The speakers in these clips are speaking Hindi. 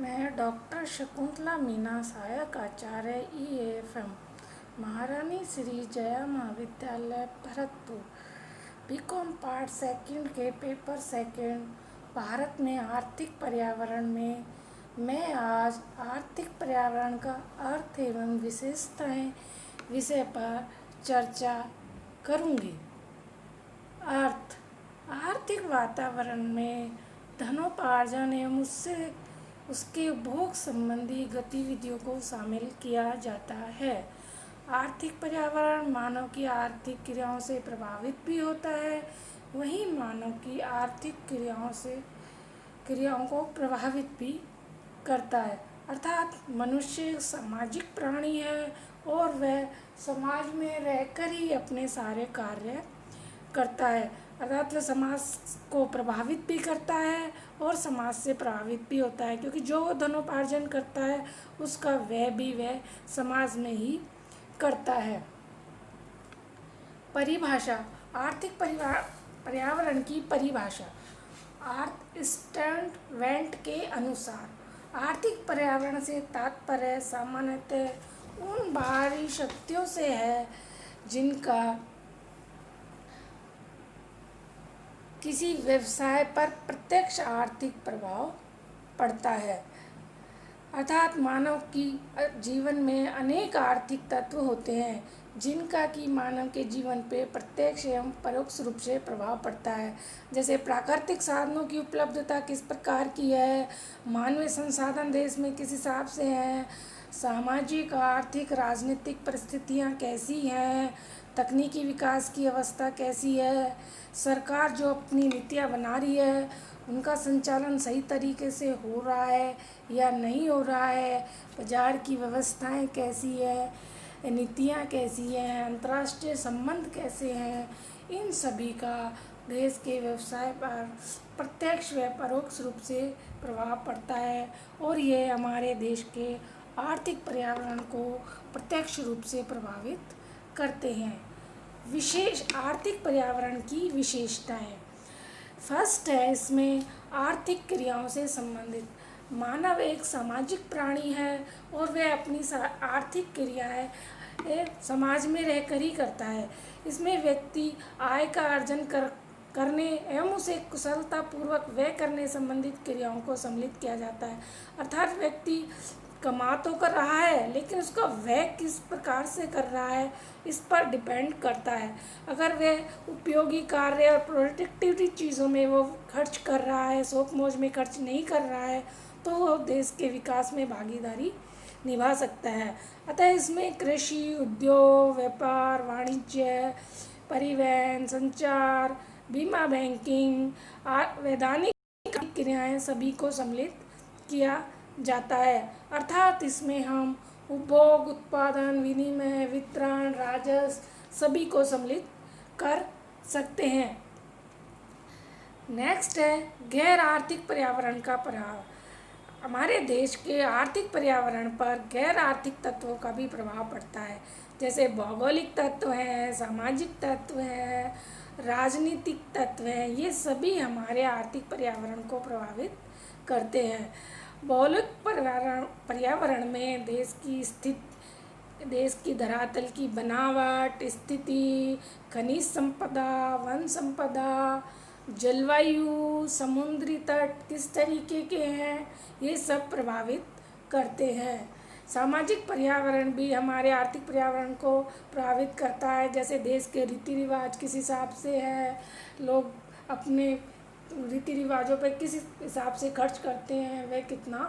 मैं डॉक्टर शकुंतला मीना, सहायक आचार्य EAFM, महारानी श्री जया महाविद्यालय भरतपुर, बीकॉम पार्ट सेकंड के पेपर सेकंड, भारत में आर्थिक पर्यावरण में मैं आज आर्थिक पर्यावरण का अर्थ एवं विशेषताएं विषय पर चर्चा करूंगी। अर्थ आर्थिक वातावरण में धनोपार्जन एवं उसके उपभोग संबंधी गतिविधियों को शामिल किया जाता है। आर्थिक पर्यावरण मानव की आर्थिक क्रियाओं से प्रभावित भी होता है, वहीं मानव की आर्थिक क्रियाओं को प्रभावित भी करता है। अर्थात मनुष्य सामाजिक प्राणी है और वह समाज में रहकर ही अपने सारे कार्य करता है। अर्थात वह समाज को प्रभावित भी करता है और समाज से प्रभावित भी होता है, क्योंकि जो धनोपार्जन करता है उसका वह समाज में ही करता है। परिभाषा आर्थिक पर्यावरण की परिभाषा आर्थ स्टैंडवेंट के अनुसार आर्थिक पर्यावरण से तात्पर्य सामान्यतः उन बाहरी शक्तियों से है जिनका किसी व्यवसाय पर प्रत्यक्ष आर्थिक प्रभाव पड़ता है। अर्थात मानव की जीवन में अनेक आर्थिक तत्व होते हैं जिनका कि मानव के जीवन पे प्रत्यक्ष एवं परोक्ष रूप से प्रभाव पड़ता है। जैसे प्राकृतिक साधनों की उपलब्धता किस प्रकार की है, मानवीय संसाधन देश में किस हिसाब से हैं, सामाजिक आर्थिक राजनीतिक परिस्थितियाँ कैसी हैं, तकनीकी विकास की अवस्था कैसी है, सरकार जो अपनी नीतियाँ बना रही है उनका संचालन सही तरीके से हो रहा है या नहीं हो रहा है, बाजार की व्यवस्थाएं कैसी है, नीतियाँ कैसी हैं, अंतर्राष्ट्रीय संबंध कैसे हैं, इन सभी का देश के व्यवसाय पर प्रत्यक्ष व परोक्ष रूप से प्रभाव पड़ता है और ये हमारे देश के आर्थिक पर्यावरण को प्रत्यक्ष रूप से प्रभावित करते हैं। विशेष आर्थिक पर्यावरण की विशेषताएं। फर्स्ट है इसमें आर्थिक क्रियाओं से संबंधित। मानव एक सामाजिक प्राणी है और वह अपनी आर्थिक क्रियाएं समाज में रहकर ही करता है। इसमें व्यक्ति आय का अर्जन करने एवं उसे कुशलतापूर्वक व्यय करने संबंधित क्रियाओं को सम्मिलित किया जाता है। अर्थात व्यक्ति कमा तो कर रहा है लेकिन उसका व्यय किस प्रकार से कर रहा है इस पर डिपेंड करता है। अगर वह उपयोगी कार्य और प्रोडक्टिविटी चीज़ों में वो खर्च कर रहा है, शौक मौज में खर्च नहीं कर रहा है, तो वो देश के विकास में भागीदारी निभा सकता है। अतः इसमें कृषि, उद्योग, व्यापार, वाणिज्य, परिवहन, संचार, बीमा, बैंकिंग, वैधानिक क्रियाएं सभी को सम्मिलित किया जाता है। अर्थात इसमें हम उपभोग, उत्पादन, विनिमय, वितरण, राजस्व सभी को सम्मिलित कर सकते हैं। नेक्स्ट है गैर आर्थिक पर्यावरण का प्रभाव। हमारे देश के आर्थिक पर्यावरण पर गैर आर्थिक तत्वों का भी प्रभाव पड़ता है, जैसे भौगोलिक तत्व हैं, सामाजिक तत्व हैं, राजनीतिक तत्व हैं। ये सभी हमारे आर्थिक पर्यावरण को प्रभावित करते हैं। भौगोलिक पर्यावरण में देश की धरातल की बनावट, स्थिति, खनिज संपदा, वन संपदा, जलवायु, समुद्री तट किस तरीके के हैं, ये सब प्रभावित करते हैं। सामाजिक पर्यावरण भी हमारे आर्थिक पर्यावरण को प्रभावित करता है, जैसे देश के रीति रिवाज किस हिसाब से है, लोग अपने रीति रिवाजों पर किस हिसाब से खर्च करते हैं, वे कितना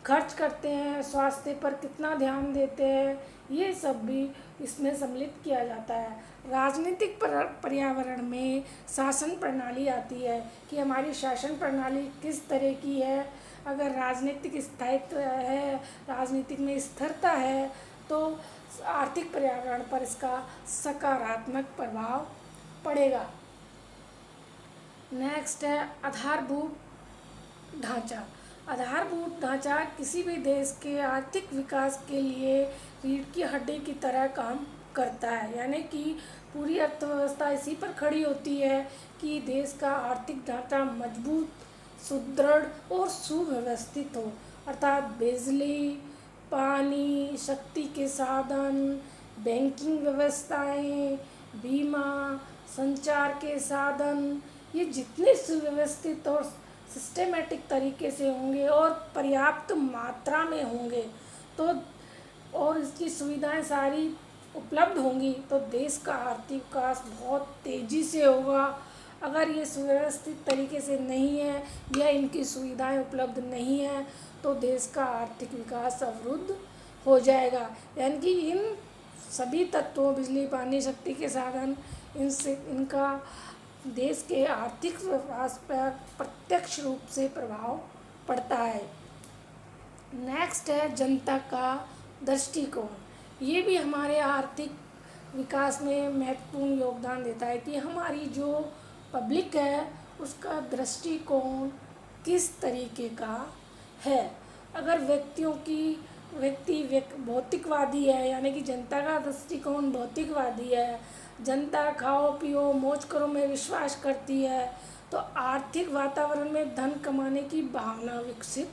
खर्च करते हैं, स्वास्थ्य पर कितना ध्यान देते हैं, ये सब भी इसमें सम्मिलित किया जाता है। राजनीतिक पर्यावरण में शासन प्रणाली आती है कि हमारी शासन प्रणाली किस तरह की है। अगर राजनीतिक स्थायित्व है, राजनीतिक में स्थिरता है, तो आर्थिक पर्यावरण पर इसका सकारात्मक प्रभाव पड़ेगा। नेक्स्ट है आधारभूत ढांचा। आधारभूत ढांचा किसी भी देश के आर्थिक विकास के लिए रीढ़ की हड्डी की तरह काम करता है, यानी कि पूरी अर्थव्यवस्था इसी पर खड़ी होती है कि देश का आर्थिक ढांचा मजबूत, सुदृढ़ और सुव्यवस्थित हो। अर्थात बिजली, पानी, शक्ति के साधन, बैंकिंग व्यवस्थाएं, बीमा, संचार के साधन, ये जितने सुव्यवस्थित और सिस्टेमेटिक तरीके से होंगे और पर्याप्त मात्रा में होंगे तो और इसकी सुविधाएं सारी उपलब्ध होंगी तो देश का आर्थिक विकास बहुत तेज़ी से होगा। अगर ये सुव्यवस्थित तरीके से नहीं है या इनकी सुविधाएं उपलब्ध नहीं है तो देश का आर्थिक विकास अवरुद्ध हो जाएगा। यानी कि इन सभी तत्वों, बिजली, पानी, शक्ति के साधन, इनका देश के आर्थिक विकास पर प्रत्यक्ष रूप से प्रभाव पड़ता है। नेक्स्ट है जनता का दृष्टिकोण। ये भी हमारे आर्थिक विकास में महत्वपूर्ण योगदान देता है कि हमारी जो पब्लिक है उसका दृष्टिकोण किस तरीके का है। अगर व्यक्ति भौतिकवादी है, यानी कि जनता का दृष्टिकोण भौतिकवादी है, जनता खाओ पियो मौज करो में विश्वास करती है, तो आर्थिक वातावरण में धन कमाने की भावना विकसित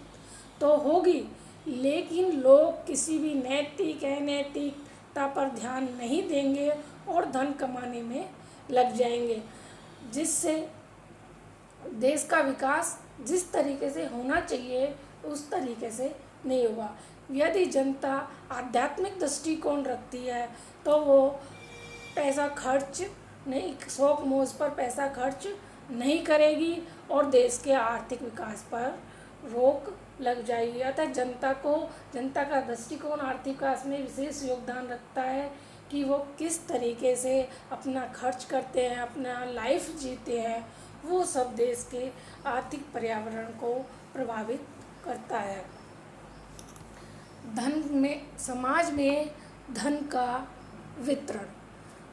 तो होगी, लेकिन लोग किसी भी नैतिक अनैतिकता पर ध्यान नहीं देंगे और धन कमाने में लग जाएंगे, जिससे देश का विकास जिस तरीके से होना चाहिए उस तरीके से नहीं होगा। यदि जनता आध्यात्मिक दृष्टिकोण रखती है तो वो पैसा खर्च नहीं, शौक मौज पर पैसा खर्च नहीं करेगी और देश के आर्थिक विकास पर रोक लग जाएगी। अतः जनता का दृष्टिकोण आर्थिक विकास में विशेष योगदान रखता है कि वो किस तरीके से अपना खर्च करते हैं, अपना लाइफ जीते हैं, वो सब देश के आर्थिक पर्यावरण को प्रभावित करता है। समाज में धन का वितरण।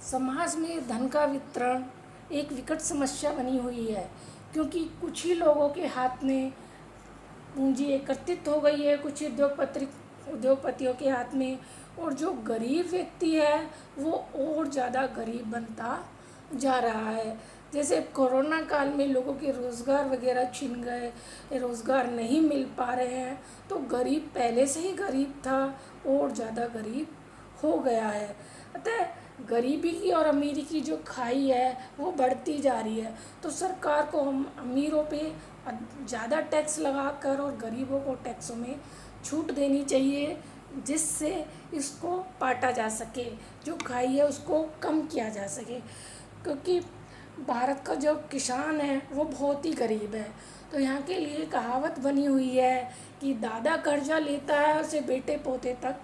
समाज में धन का वितरण एक विकट समस्या बनी हुई है, क्योंकि कुछ ही लोगों के हाथ में पूंजी एकत्रित हो गई है, कुछ उद्योगपतियों के हाथ में, और जो गरीब व्यक्ति है वो और ज़्यादा गरीब बनता जा रहा है। जैसे कोरोना काल में लोगों के रोज़गार वगैरह छिन गए, रोज़गार नहीं मिल पा रहे हैं, तो गरीब पहले से ही गरीब था और ज़्यादा गरीब हो गया है। अतः गरीबी की और अमीरी की जो खाई है वो बढ़ती जा रही है। तो सरकार को हम अमीरों पे ज़्यादा टैक्स लगाकर और गरीबों को टैक्सों में छूट देनी चाहिए, जिससे इसको पाटा जा सके, जो खाई है उसको कम किया जा सके। क्योंकि भारत का जो किसान है वो बहुत ही गरीब है, तो यहाँ के लिए कहावत बनी हुई है कि दादा कर्जा लेता है उसे बेटे पोते तक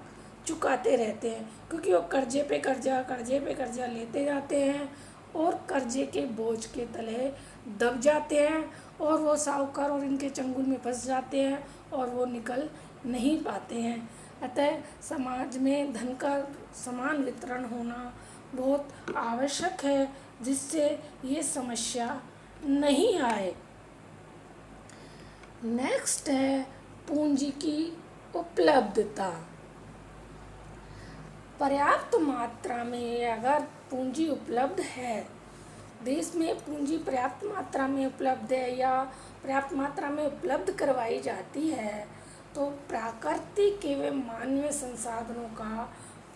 चुकाते रहते हैं, क्योंकि वो कर्जे पे कर्जा लेते जाते हैं और कर्जे के बोझ के तले दब जाते हैं और वो साहूकार और इनके चंगुल में फंस जाते हैं और वो निकल नहीं पाते हैं। अतः समाज में धन का समान वितरण होना बहुत आवश्यक है, जिससे ये समस्या नहीं आए। नेक्स्ट है पूंजी की उपलब्धता। पर्याप्त मात्रा में अगर पूंजी उपलब्ध है, देश में पूंजी पर्याप्त मात्रा में उपलब्ध है या पर्याप्त मात्रा में उपलब्ध करवाई जाती है, तो प्राकृतिक एवं मानवीय संसाधनों का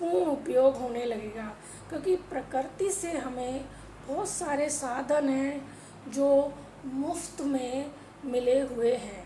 पूर्ण उपयोग होने लगेगा। क्योंकि प्रकृति से हमें बहुत सारे साधन हैं जो मुफ्त में मिले हुए हैं।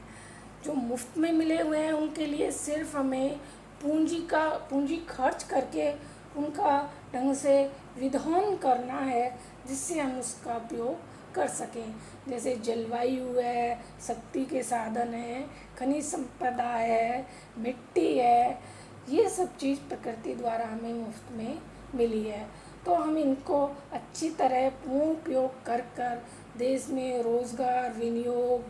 जो मुफ्त में मिले हुए हैं उनके लिए सिर्फ हमें पूंजी खर्च करके उनका ढंग से विधोन करना है, जिससे हम उसका उपयोग कर सकें। जैसे जलवायु है, शक्ति के साधन हैं, खनिज संपदा है, मिट्टी है, ये सब चीज़ प्रकृति द्वारा हमें मुफ्त में मिली है। तो हम इनको अच्छी तरह पूर्ण उपयोग कर देश में रोज़गार विनियोग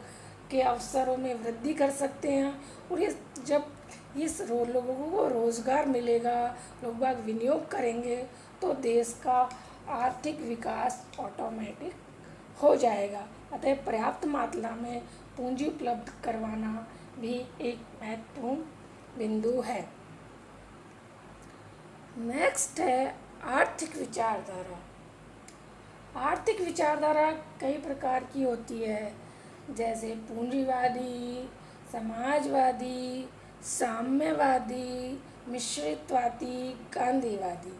के अवसरों में वृद्धि कर सकते हैं। और ये जब लोगों को रोज़गार मिलेगा, लोग बाग विनियोग करेंगे, तो देश का आर्थिक विकास ऑटोमेटिक हो जाएगा। अतः पर्याप्त मात्रा में पूंजी उपलब्ध करवाना भी एक महत्वपूर्ण बिंदु है। नेक्स्ट है आर्थिक विचारधारा। आर्थिक विचारधारा कई प्रकार की होती है, जैसे पूंजीवादी, समाजवादी, साम्यवादी, मिश्रितवादी, गांधीवादी।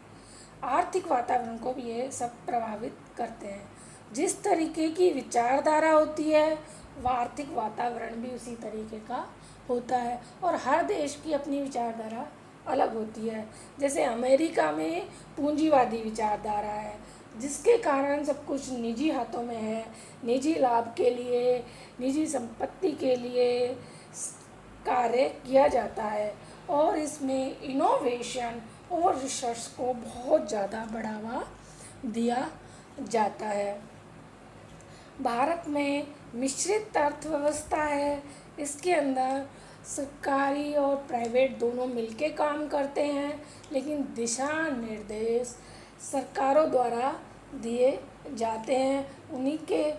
आर्थिक वातावरण को भी ये सब प्रभावित करते हैं। जिस तरीके की विचारधारा होती है वह आर्थिक वातावरण भी उसी तरीके का होता है, और हर देश की अपनी विचारधारा अलग होती है। जैसे अमेरिका में पूंजीवादी विचारधारा है, जिसके कारण सब कुछ निजी हाथों में है, निजी लाभ के लिए, निजी संपत्ति के लिए कार्य किया जाता है, और इसमें इनोवेशन और रिसर्च को बहुत ज़्यादा बढ़ावा दिया जाता है। भारत में मिश्रित अर्थव्यवस्था है। इसके अंदर सरकारी और प्राइवेट दोनों मिलके काम करते हैं, लेकिन दिशा निर्देश सरकारों द्वारा दिए जाते हैं। उन्हीं के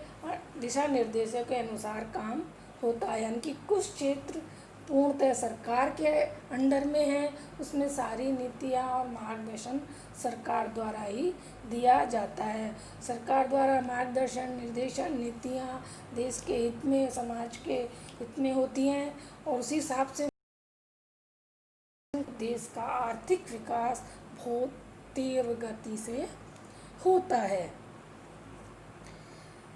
दिशा निर्देशों के अनुसार काम होता है, यानी कि कुछ क्षेत्र पूर्णतः सरकार के अंडर में है, उसमें सारी नीतियाँ और मार्गदर्शन सरकार द्वारा ही दिया जाता है। सरकार द्वारा मार्गदर्शन, निर्देशन, नीतियाँ देश के हित में, समाज के हित में होती हैं, और उसी हिसाब से देश का आर्थिक विकास बहुत तीव्र गति से होता है।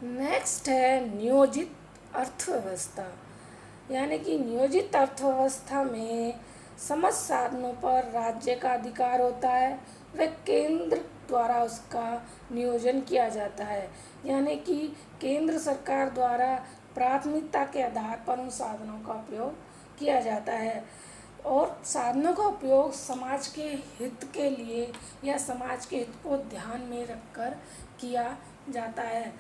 नेक्स्ट है नियोजित अर्थव्यवस्था, यानी कि नियोजित अर्थव्यवस्था में समस्त साधनों पर राज्य का अधिकार होता है, वह केंद्र द्वारा उसका नियोजन किया जाता है, यानी कि केंद्र सरकार द्वारा प्राथमिकता के आधार पर उन साधनों का उपयोग किया जाता है, और साधनों का उपयोग समाज के हित के लिए या समाज के हित को ध्यान में रखकर किया जाता है।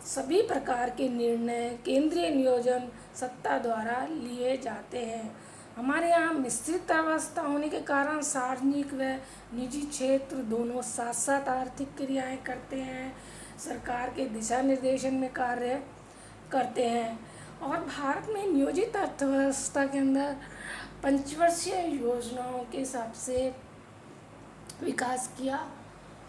सभी प्रकार के निर्णय केंद्रीय नियोजन सत्ता द्वारा लिए जाते हैं। हमारे यहाँ मिश्रित अवस्था होने के कारण सार्वजनिक व निजी क्षेत्र दोनों साथ साथ आर्थिक क्रियाएं करते हैं, सरकार के दिशा निर्देशन में कार्य करते हैं। और भारत में नियोजित अर्थव्यवस्था के अंदर पंचवर्षीय योजनाओं के हिसाब से विकास किया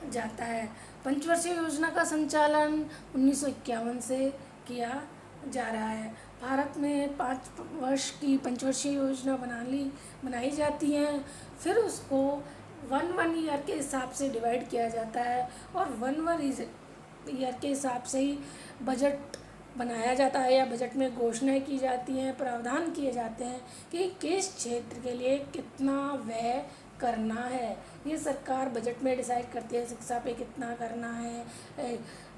जाता है। पंचवर्षीय योजना का संचालन 1951 से किया जा रहा है। भारत में 5 वर्ष की पंचवर्षीय योजना बनाई जाती है, फिर उसको वन ईयर के हिसाब से डिवाइड किया जाता है, और वन ईयर के हिसाब से ही बजट बनाया जाता है, या बजट में घोषणाएं की जाती हैं, प्रावधान किए जाते हैं कि किस क्षेत्र के लिए कितना व्यय करना है। ये सरकार बजट में डिसाइड करती है। शिक्षा पे कितना करना है,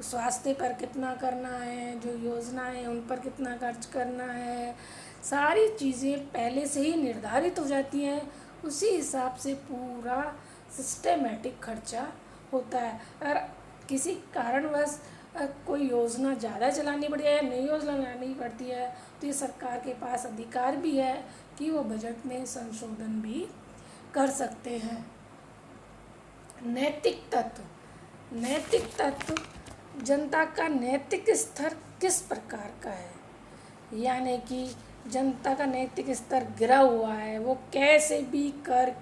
स्वास्थ्य पर कितना करना है, जो योजनाएं हैं उन पर कितना खर्च करना है, सारी चीज़ें पहले से ही निर्धारित हो जाती हैं। उसी हिसाब से पूरा सिस्टेमेटिक खर्चा होता है। अगर किसी कारणवश कोई योजना ज़्यादा चलानी पड़ी है या नई योजना लानी पड़ती है, तो ये सरकार के पास अधिकार भी है कि वो बजट में संशोधन भी कर सकते हैं। नैतिक तत्व जनता का नैतिक स्तर किस प्रकार का है, यानी कि जनता का नैतिक स्तर गिरा हुआ है, वो कैसे भी कर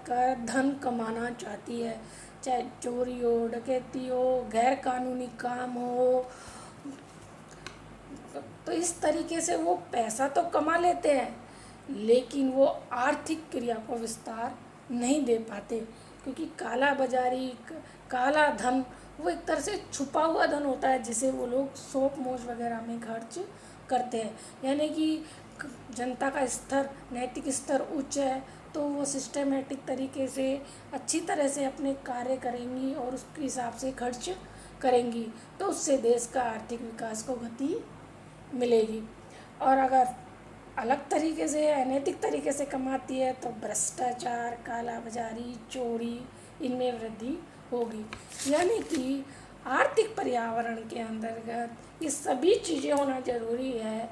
धन कमाना चाहती है, चाहे चोरी हो, डकैती हो, गैर कानूनी काम हो, तो इस तरीके से वो पैसा तो कमा लेते हैं, लेकिन वो आर्थिक क्रिया को विस्तार नहीं दे पाते, क्योंकि काला बाजारी, काला धन वो एक तरह से छुपा हुआ धन होता है, जिसे वो लोग शौक मौज वगैरह में खर्च करते हैं। यानी कि जनता का स्तर, नैतिक स्तर उच्च है, तो वो सिस्टमेटिक तरीके से अच्छी तरह से अपने कार्य करेंगी और उसके हिसाब से खर्च करेंगी, तो उससे देश का आर्थिक विकास को गति मिलेगी। और अगर अलग तरीके से, अनैतिक तरीके से कमाती है, तो भ्रष्टाचार, काला बाजारी, चोरी, इनमें वृद्धि होगी। यानी कि आर्थिक पर्यावरण के अंतर्गत ये सभी चीज़ें होना जरूरी है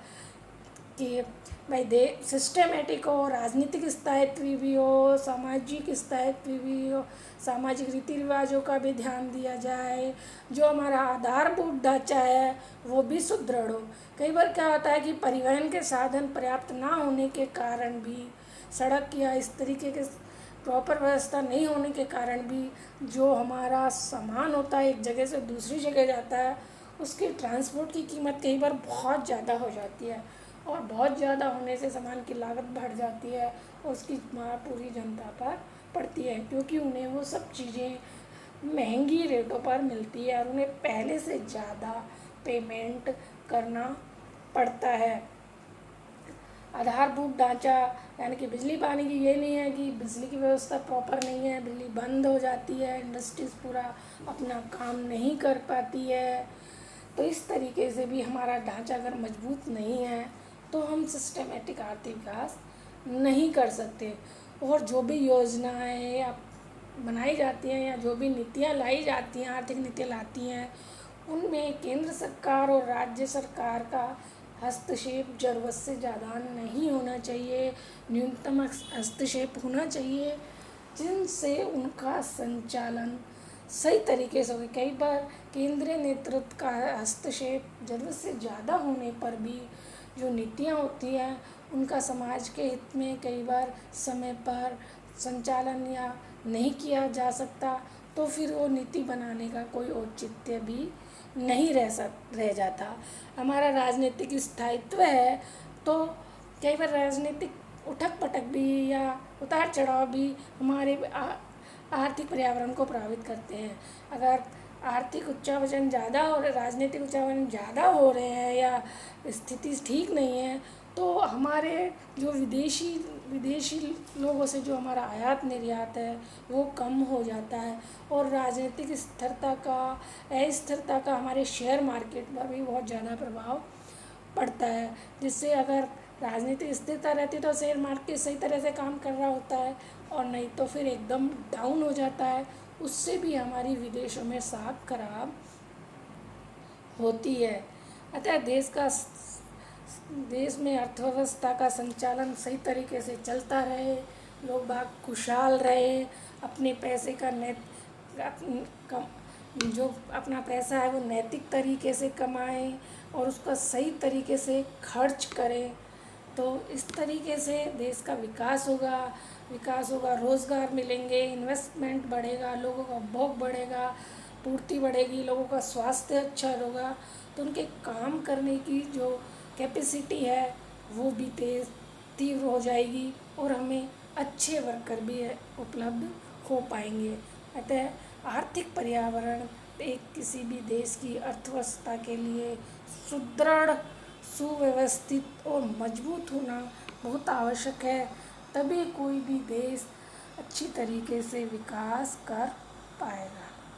कि भाई सिस्टमेटिक हो, राजनीतिक स्थायित्व भी हो, सामाजिक स्थायित्व भी हो, सामाजिक रीति रिवाजों का भी ध्यान दिया जाए, जो हमारा आधारभूत ढांचा है वो भी सुदृढ़ हो। कई बार क्या होता है कि परिवहन के साधन पर्याप्त ना होने के कारण भी, सड़क या इस तरीके के प्रॉपर व्यवस्था नहीं होने के कारण भी, जो हमारा सामान होता है एक जगह से दूसरी जगह जाता है, उसकी ट्रांसपोर्ट की कीमत कई बार बहुत ज़्यादा हो जाती है, और बहुत ज़्यादा होने से सामान की लागत बढ़ जाती है और उसकी मार पूरी जनता पर पड़ती है, क्योंकि उन्हें वो सब चीज़ें महंगी रेटों पर मिलती है और उन्हें पहले से ज़्यादा पेमेंट करना पड़ता है। आधारभूत ढांचा यानी कि बिजली पानी की ये नहीं है कि बिजली की व्यवस्था प्रॉपर नहीं है, बिजली बंद हो जाती है, इंडस्ट्रीज़ पूरा अपना काम नहीं कर पाती है। तो इस तरीके से भी हमारा ढांचा अगर मजबूत नहीं है तो हम सिस्टमेटिक आर्थिक विकास नहीं कर सकते। और जो भी योजनाएं या बनाई जाती हैं या जो भी नीतियाँ लाई जाती हैं, आर्थिक नीतियाँ लाती हैं, उनमें केंद्र सरकार और राज्य सरकार का हस्तक्षेप ज़रूरत से ज़्यादा नहीं होना चाहिए, न्यूनतम हस्तक्षेप होना चाहिए, जिनसे उनका संचालन सही तरीके से हो। कई बार केंद्रीय नेतृत्व का हस्तक्षेप ज़रूरत से ज़्यादा होने पर भी जो नीतियाँ होती हैं उनका समाज के हित में कई बार समय पर संचालन या नहीं किया जा सकता, तो फिर वो नीति बनाने का कोई औचित्य भी नहीं रह जाता। हमारा राजनीतिक स्थायित्व है तो कई बार राजनीतिक उठक पटक भी या उतार चढ़ाव भी हमारे आर्थिक पर्यावरण को प्रभावित करते हैं। अगर आर्थिक उच्चावचन ज़्यादा और राजनीतिक उच्चावचन ज़्यादा हो रहे हैं या स्थिति ठीक नहीं है तो हमारे जो विदेशी लोगों से जो हमारा आयात निर्यात है वो कम हो जाता है और राजनीतिक स्थिरता का अस्थिरता का हमारे शेयर मार्केट पर भी बहुत ज़्यादा प्रभाव पड़ता है, जिससे अगर राजनीतिक स्थिरता रहती तो शेयर मार्केट सही तरह से काम कर रहा होता है और नहीं तो फिर एकदम डाउन हो जाता है। उससे भी हमारी विदेशों में साख खराब होती है। अतः देश में अर्थव्यवस्था का संचालन सही तरीके से चलता रहे, लोग बाग खुशहाल रहे, अपने पैसे का जो अपना पैसा है वो नैतिक तरीके से कमाएं और उसका सही तरीके से खर्च करें, तो इस तरीके से देश का विकास होगा, रोज़गार मिलेंगे, इन्वेस्टमेंट बढ़ेगा, लोगों का उपभोग बढ़ेगा, पूर्ति बढ़ेगी, लोगों का स्वास्थ्य अच्छा होगा, तो उनके काम करने की जो कैपेसिटी है वो भी तीव्र हो जाएगी और हमें अच्छे वर्कर भी उपलब्ध हो पाएंगे। अतः आर्थिक पर्यावरण एक किसी भी देश की अर्थव्यवस्था के लिए सुदृढ़, सुव्यवस्थित और मजबूत होना बहुत आवश्यक है, तभी कोई भी देश अच्छी तरीके से विकास कर पाएगा।